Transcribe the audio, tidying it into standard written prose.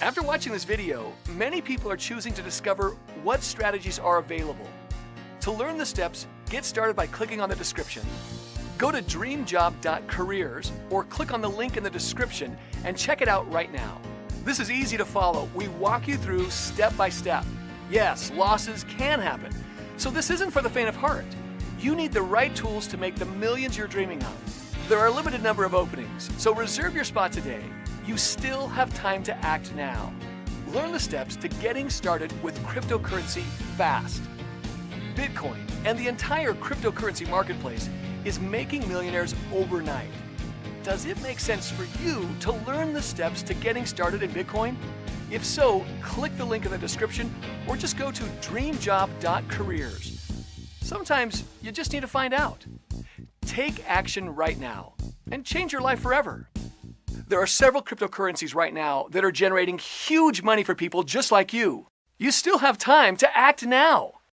After watching this video, many people are choosing to discover what strategies are available. To learn the steps, get started by clicking on the description. Go to dreamjob.careers or click on the link in the description and check it out right now. This is easy to follow. We walk you through step by step. Yes, losses can happen, so this isn't for the faint of heart. You need the right tools to make the millions you're dreaming of. There are a limited number of openings, so reserve your spot today. You still have time to act now. Learn the steps to getting started with cryptocurrency fast. Bitcoin and the entire cryptocurrency marketplace is making millionaires overnight. Does it make sense for you to learn the steps to getting started in Bitcoin? If so, click the link in the description or just go to dreamjob.careers. Sometimes you just need to find out. Take action right now and change your life forever. There are several cryptocurrencies right now that are generating huge money for people just like you. You still have time to act now.